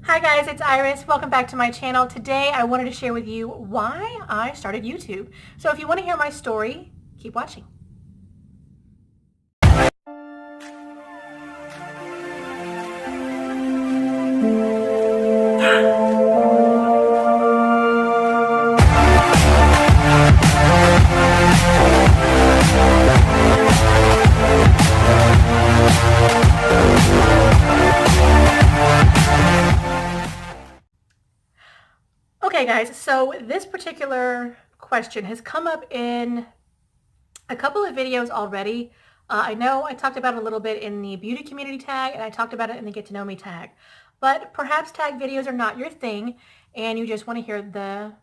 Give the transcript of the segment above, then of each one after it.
Hi guys, it's Iris. Welcome back to my channel. Today I wanted to share with you why I started YouTube. So if you want to hear my story, keep watching. Okay guys, so this particular question has come up in a couple of videos already. I know I talked about it a little bit in the beauty community tag and I talked about it in the get to know me tag, but perhaps tag videos are not your thing and you just want to hear the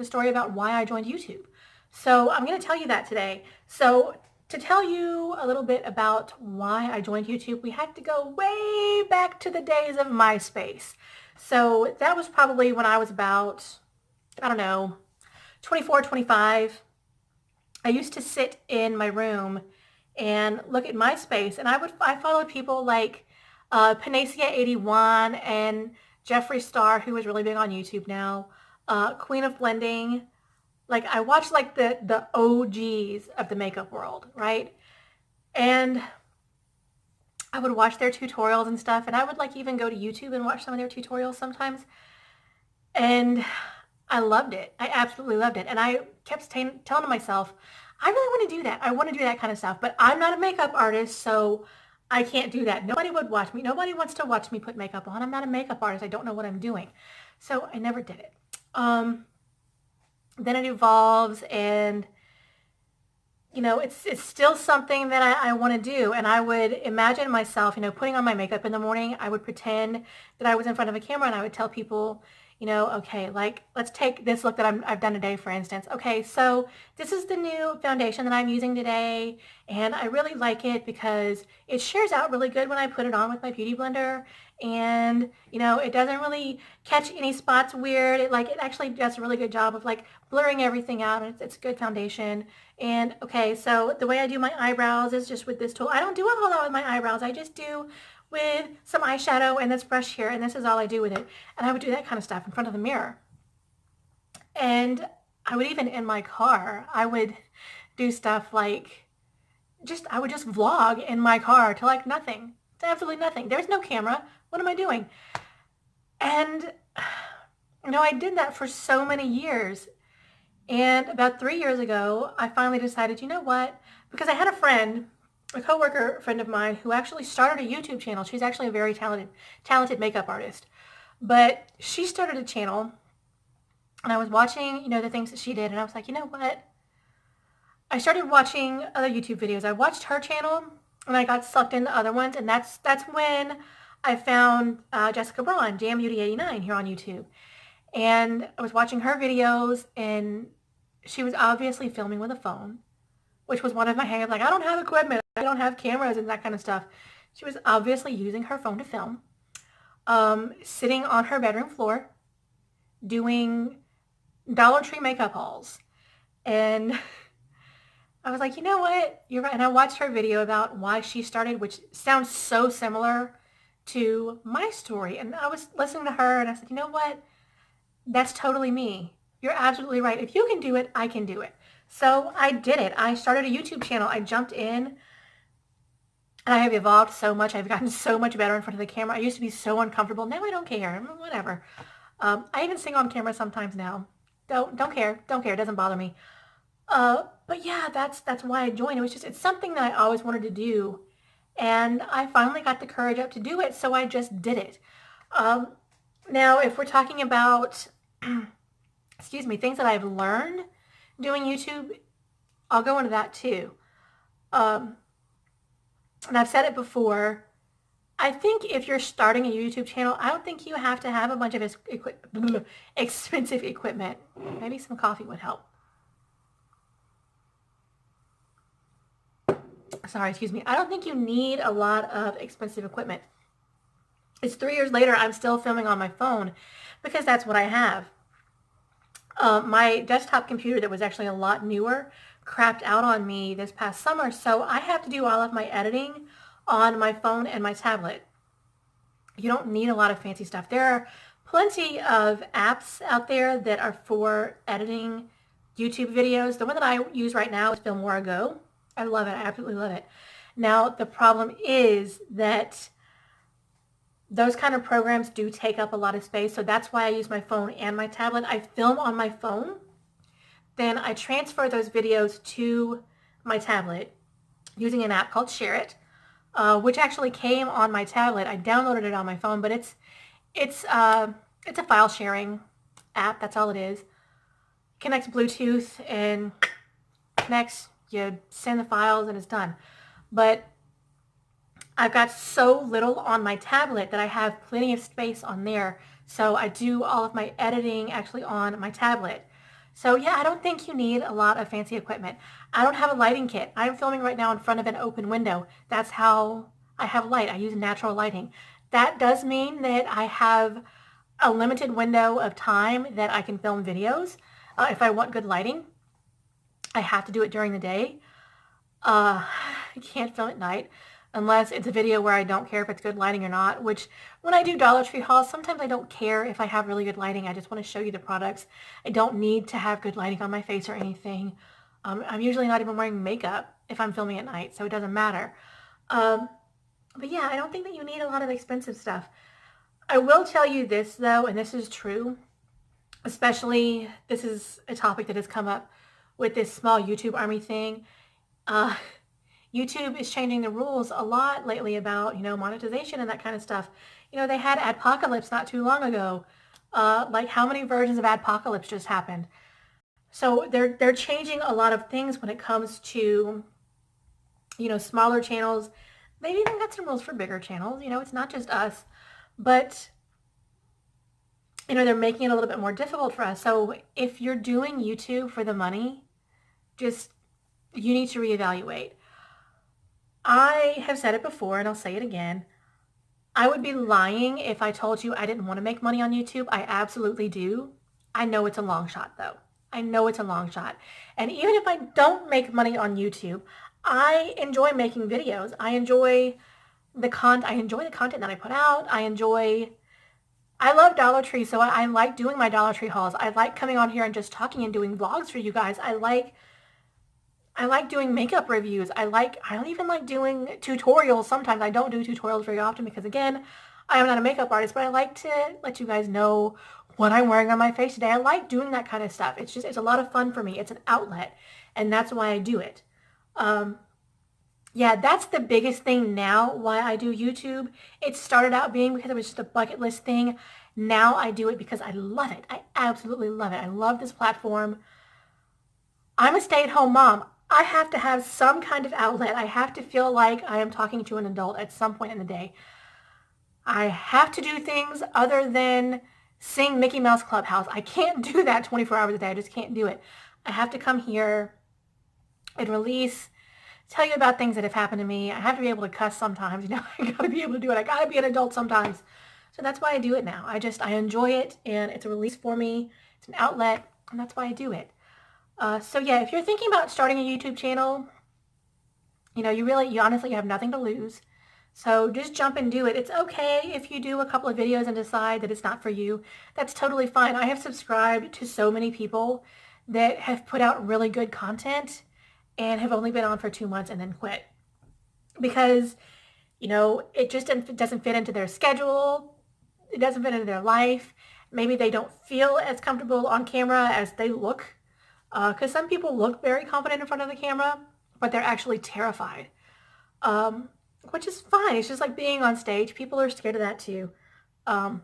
story about why I joined YouTube. So I'm going to tell you that today. So to tell you a little bit about why I joined YouTube, we have to go way back to the days of MySpace. So that was probably when I was about, I don't know, 24, 25. I used to sit in my room and look at MySpace, and I followed people like Panacea81 and Jeffree Star, who is really big on YouTube now, Queen of Blending. Like I watched like the OGs of the makeup world, right? And I would watch their tutorials and stuff, and I would like even go to YouTube and watch some of their tutorials sometimes. And I loved it. I absolutely loved it. And I kept telling myself, I really want to do that. I want to do that kind of stuff, but I'm not a makeup artist, so I can't do that. Nobody would watch me. Nobody wants to watch me put makeup on. I'm not a makeup artist. I don't know what I'm doing. So I never did it. Then it evolves and it's still something that I want to do. And I would imagine myself, putting on my makeup in the morning. I would pretend that I was in front of a camera and I would tell people, okay, like, let's take this look that I've done today, for instance. Okay, so this is the new foundation that I'm using today, and I really like it because it shears out really good when I put it on with my Beauty Blender, and, it doesn't really catch any spots weird. It actually does a really good job of, like, blurring everything out, and it's a good foundation. And, okay, so the way I do my eyebrows is just with this tool. I don't do a whole lot with my eyebrows. I just do with some eyeshadow and this brush here, and this is all I do with it. And I would do that kind of stuff in front of the mirror. And I would even in my car, I would do stuff like I would just vlog in my car to like nothing, to absolutely nothing. There's no camera. What am I doing? And, I did that for so many years. And about 3 years ago, I finally decided, you know what? Because I had a coworker friend of mine who actually started a YouTube channel. She's actually a very talented makeup artist. But she started a channel, and I was watching, the things that she did, and I was like, you know what? I started watching other YouTube videos. I watched her channel, and I got sucked into other ones, and that's when I found Jessica Braun, Jam Beauty 89 here on YouTube. And I was watching her videos, and she was obviously filming with a phone, which was one of my hangups. Like, I don't have equipment. I don't have cameras and that kind of stuff. She was obviously using her phone to film, sitting on her bedroom floor, doing Dollar Tree makeup hauls. And I was like, you know what? You're right. And I watched her video about why she started, which sounds so similar to my story. And I was listening to her, and I said, you know what? That's totally me. You're absolutely right. If you can do it, I can do it. So I did it. I started a YouTube channel. I jumped in, and I have evolved so much. I've gotten so much better in front of the camera. I used to be so uncomfortable. Now I don't care. Whatever. I even sing on camera sometimes now. Don't care. Don't care. It doesn't bother me. But yeah, that's why I joined. It's something that I always wanted to do, and I finally got the courage up to do it. So I just did it. Now, if we're talking about, excuse me, things that I've learned doing YouTube, I'll go into that too. And I've said it before, I think if you're starting a YouTube channel, I don't think you have to have a bunch of expensive equipment. Maybe some coffee would help. Sorry, excuse me. I don't think you need a lot of expensive equipment. It's 3 years later, I'm still filming on my phone because that's what I have. My desktop computer that was actually a lot newer crapped out on me this past summer, so I have to do all of my editing on my phone and my tablet. You don't need a lot of fancy stuff. There are plenty of apps out there that are for editing YouTube videos. The one that I use right now is Filmora Go. I love it. I absolutely love it. Now, the problem is that those kind of programs do take up a lot of space, so that's why I use my phone and my tablet. I film on my phone, then I transfer those videos to my tablet using an app called ShareIt, which actually came on my tablet. I downloaded it on my phone, but it's a file sharing app. That's all it is. Connects Bluetooth and connects. You send the files and it's done. But I've got so little on my tablet that I have plenty of space on there. So I do all of my editing actually on my tablet. So yeah, I don't think you need a lot of fancy equipment. I don't have a lighting kit. I'm filming right now in front of an open window. That's how I have light. I use natural lighting. That does mean that I have a limited window of time that I can film videos. If I want good lighting, I have to do it during the day. I can't film at night unless it's a video where I don't care if it's good lighting or not, which when I do Dollar Tree hauls, sometimes I don't care if I have really good lighting. I just want to show you the products. I don't need to have good lighting on my face or anything. I'm usually not even wearing makeup if I'm filming at night, so it doesn't matter. But yeah, I don't think that you need a lot of expensive stuff. I will tell you this though, and this is true, especially this is a topic that has come up with this small YouTube army thing. YouTube is changing the rules a lot lately about, monetization and that kind of stuff. They had Adpocalypse not too long ago. Like how many versions of Adpocalypse just happened? So they're changing a lot of things when it comes to, smaller channels. They've even got some rules for bigger channels. It's not just us, but they're making it a little bit more difficult for us. So if you're doing YouTube for the money, you need to reevaluate. I have said it before and I'll say it again. I would be lying if I told you I didn't want to make money on YouTube. I absolutely do. I know it's a long shot though. I know it's a long shot. And even if I don't make money on YouTube, I enjoy making videos. I enjoy the content that I put out. I love Dollar Tree, so I like doing my Dollar Tree hauls. I like coming on here and just talking and doing vlogs for you guys. I like doing makeup reviews. I even like doing tutorials sometimes. I don't do tutorials very often because, again, I am not a makeup artist, but I like to let you guys know what I'm wearing on my face today. I like doing that kind of stuff. It's a lot of fun for me. It's an outlet, and that's why I do it. Yeah, that's the biggest thing now why I do YouTube. It started out being because it was just a bucket list thing. Now I do it because I love it. I absolutely love it. I love this platform. I'm a stay-at-home mom. I have to have some kind of outlet. I have to feel like I am talking to an adult at some point in the day. I have to do things other than sing Mickey Mouse Clubhouse. I can't do that 24 hours a day. I just can't do it. I have to come here and release, tell you about things that have happened to me. I have to be able to cuss sometimes. I gotta be able to do it. I gotta be an adult sometimes. So that's why I do it now. I enjoy it, and it's a release for me. It's an outlet, and that's why I do it. So yeah, if you're thinking about starting a YouTube channel, you honestly have nothing to lose. So just jump and do it. It's okay if you do a couple of videos and decide that it's not for you. That's totally fine. I have subscribed to so many people that have put out really good content and have only been on for 2 months and then quit because, it just doesn't fit into their schedule. It doesn't fit into their life. Maybe they don't feel as comfortable on camera as they look. Because some people look very confident in front of the camera, but they're actually terrified, which is fine. It's just like being on stage. People are scared of that too. I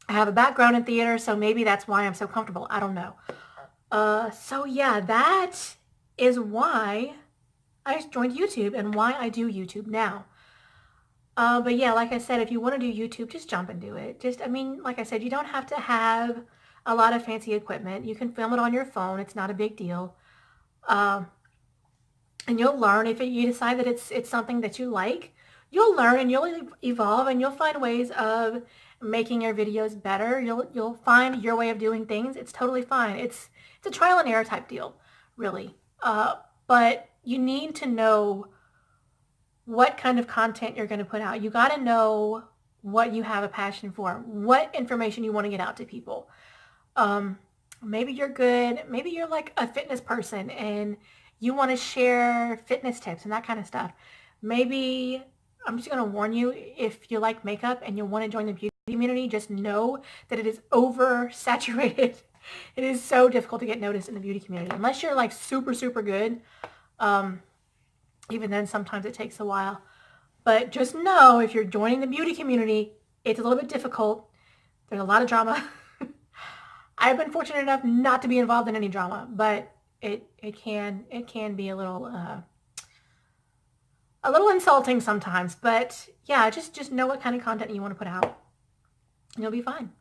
have a background in theater, so maybe that's why I'm so comfortable. I don't know. So yeah, that is why I joined YouTube and why I do YouTube now. But yeah, like I said, if you want to do YouTube, just jump and do it. Like I said, you don't have to have a lot of fancy equipment. You can film it on your phone. It's not a big deal. And you'll learn if you decide that it's something that you like. You'll learn and you'll evolve and you'll find ways of making your videos better. You'll find your way of doing things. It's totally fine. It's a trial and error type deal, really. But you need to know what kind of content you're going to put out. You got to know what you have a passion for, what information you want to get out to people. Maybe you're good. Maybe you're like a fitness person and you want to share fitness tips and that kind of stuff. Maybe I'm just going to warn you, if you like makeup and you want to join the beauty community, just know that it is oversaturated. It is so difficult to get noticed in the beauty community. Unless you're like super, super good. Even then, sometimes it takes a while. But just know, if you're joining the beauty community, it's a little bit difficult. There's a lot of drama. I've been fortunate enough not to be involved in any drama, but it can be a little insulting sometimes. But yeah, just know what kind of content you want to put out, and you'll be fine.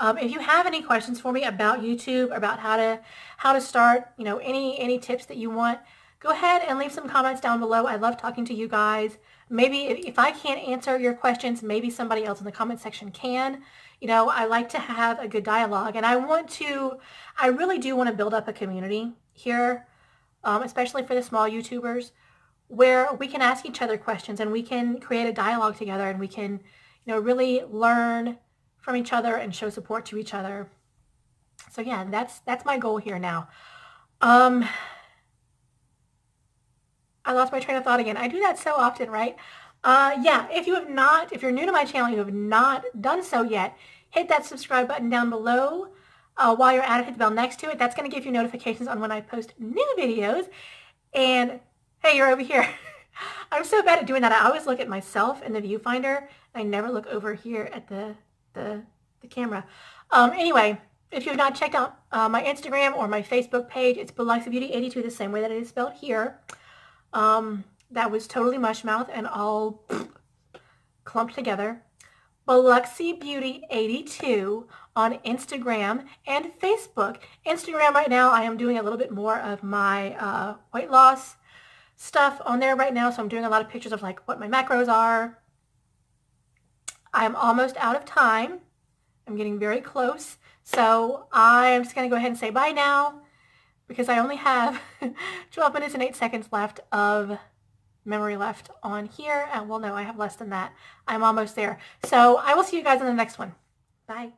If you have any questions for me about YouTube, about how to start, any tips that you want, go ahead and leave some comments down below. I love talking to you guys. Maybe if I can't answer your questions, maybe somebody else in the comment section can. I like to have a good dialogue, and I really do want to build up a community here, especially for the small YouTubers, where we can ask each other questions and we can create a dialogue together, and we can, really learn from each other and show support to each other. So yeah, that's my goal here now. I lost my train of thought again. I do that so often, right? Yeah, if you're new to my channel, you have not done so yet, hit that subscribe button down below. While you're at it, hit the bell next to it. That's going to give you notifications on when I post new videos. And hey, you're over here. I'm so bad at doing that. I always look at myself in the viewfinder. I never look over here at the camera. Anyway, if you have not checked out my Instagram or my Facebook page, it's Biloxi Beauty 82, the same way that it is spelled here. That was totally mush mouth and all clumped together. Biloxi Beauty 82 on Instagram and Facebook. Instagram right now, I am doing a little bit more of my weight loss stuff on there right now, so I'm doing a lot of pictures of like what my macros are. I'm almost out of time. I'm getting very close. So I'm just going to go ahead and say bye now, because I only have 12 minutes and 8 seconds left of memory left on here. And well, no, I have less than that. I'm almost there. So I will see you guys in the next one. Bye.